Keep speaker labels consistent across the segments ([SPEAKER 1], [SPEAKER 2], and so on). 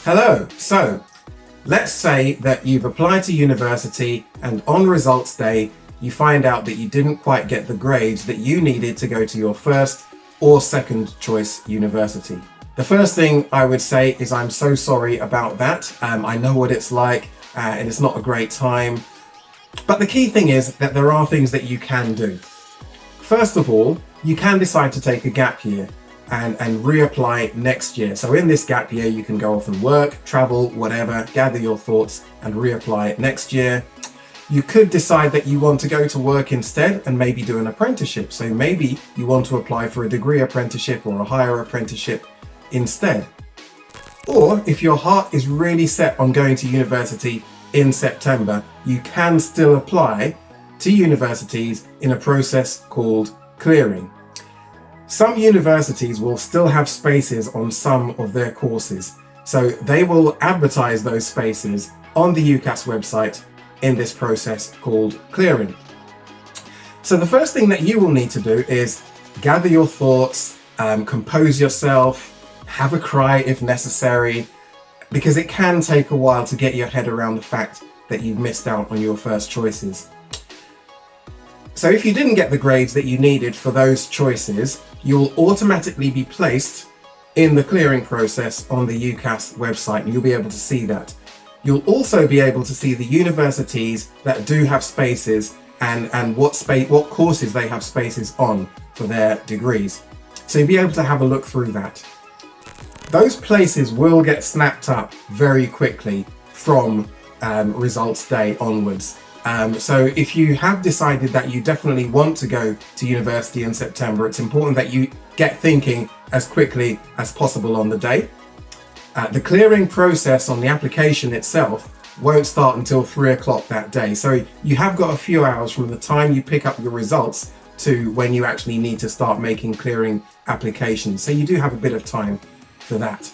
[SPEAKER 1] Hello, so let's say that you've applied to university and on results day you find out that you didn't quite get the grades that you needed to go to your first or second choice university. The first thing I would say is I'm so sorry about that. I know what it's like and it's not a great time. But the key thing is that there are things that you can do. First of all, you can decide to take a gap year and reapply next year. So in this gap year, you can go off and work, travel, whatever, gather your thoughts and reapply next year. You could decide that you want to go to work instead and maybe do an apprenticeship. So maybe you want to apply for a degree apprenticeship or a higher apprenticeship instead. Or if your heart is really set on going to university in September, you can still apply to universities in a process called clearing. Some universities will still have spaces on some of their courses, so they will advertise those spaces on the UCAS website in this process called clearing. So the first thing that you will need to do is gather your thoughts, compose yourself, have a cry if necessary, because it can take a while to get your head around the fact that you've missed out on your first choices. So if you didn't get the grades that you needed for those choices, you will automatically be placed in the clearing process on the UCAS website, and you'll be able to see that. You'll also be able to see the universities that do have spaces and what courses they have spaces on for their degrees. So you'll be able to have a look through that. Those places will get snapped up very quickly from results day onwards. So if you have decided that you definitely want to go to university in September, it's important that you get thinking as quickly as possible on the day. The clearing process on the application itself won't start until 3 o'clock that day. So you have got a few hours from the time you pick up your results to when you actually need to start making clearing applications. So you do have a bit of time for that.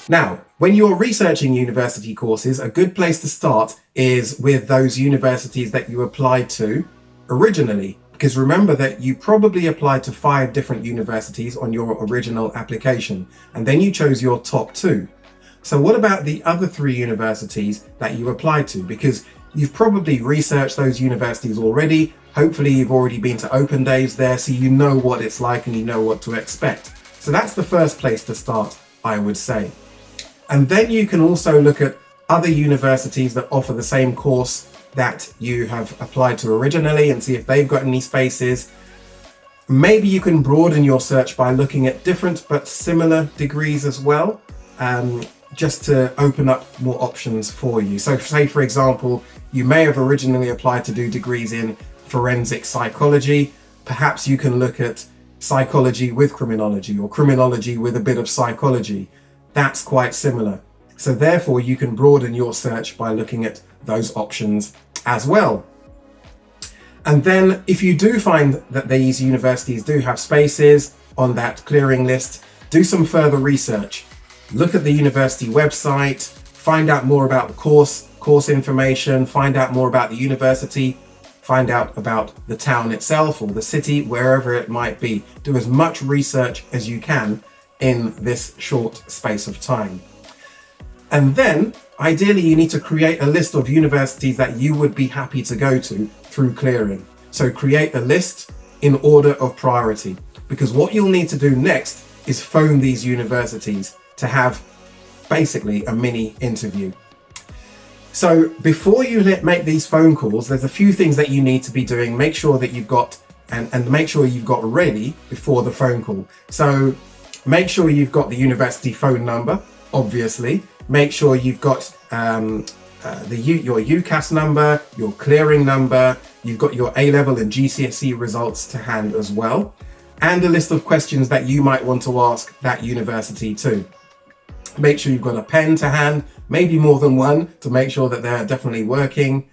[SPEAKER 1] Now, when you're researching university courses, a good place to start is with those universities that you applied to originally, because remember that you probably applied to 5 different universities on your original application, and then you chose your top 2. So what about the other 3 universities that you applied to? Because you've probably researched those universities already. Hopefully you've already been to open days there, so you know what it's like and you know what to expect. So that's the first place to start, I would say. And then you can also look at other universities that offer the same course that you have applied to originally and see if they've got any spaces. Maybe you can broaden your search by looking at different but similar degrees as well, just to open up more options for you. So say, for example, you may have originally applied to do degrees in forensic psychology. Perhaps you can look at psychology with criminology or criminology with a bit of psychology. That's quite similar. So therefore you can broaden your search by looking at those options as well. And then if you do find that these universities do have spaces on that clearing list, do some further research. Look at the university website, find out more about the course information, find out more about the university, find out about the town itself or the city, wherever it might be. Do as much research as you can in this short space of time. And then ideally you need to create a list of universities that you would be happy to go to through clearing. So create a list in order of priority, because what you'll need to do next is phone these universities to have basically a mini interview. So before you make these phone calls, there's a few things that you need to be doing. Make sure that you've got and make sure you've got ready before the phone call. So make sure you've got the university phone number, obviously. Make sure you've got your UCAS number, your clearing number, you've got your A-level and GCSE results to hand as well, and a list of questions that you might want to ask that university too. Make sure you've got a pen to hand, maybe more than one, to make sure that they're definitely working.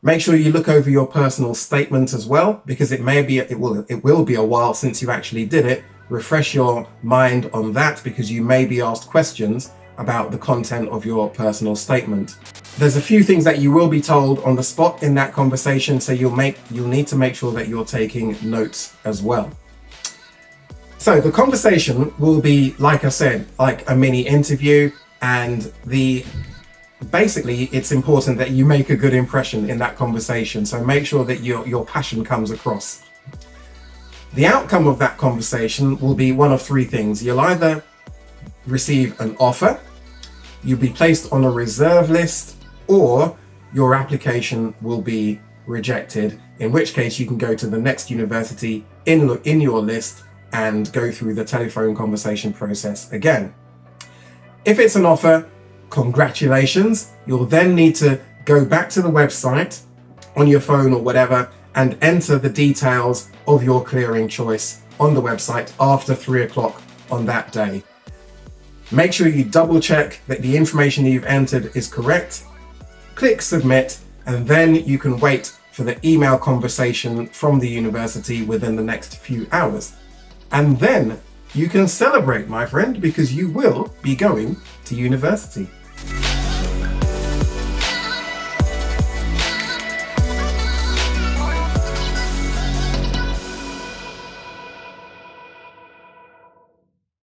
[SPEAKER 1] Make sure you look over your personal statement as well, because it will be a while since you actually did it. Refresh your mind on that, because you may be asked questions about the content of your personal statement. There's a few things that you will be told on the spot in that conversation, so you'll need to make sure that you're taking notes as well. So the conversation will be, like I said, like a mini interview, and basically it's important that you make a good impression in that conversation. So make sure that your passion comes across. The outcome of that conversation will be one of three things. You'll either receive an offer, you'll be placed on a reserve list, or your application will be rejected, in which case you can go to the next university in your list and go through the telephone conversation process again. If it's an offer, congratulations. You'll then need to go back to the website on your phone or whatever and enter the details of your clearing choice on the website after 3 o'clock on that day. Make sure you double check that the information you've entered is correct. Click submit, and then you can wait for the email conversation from the university within the next few hours. And then you can celebrate, my friend, because you will be going to university.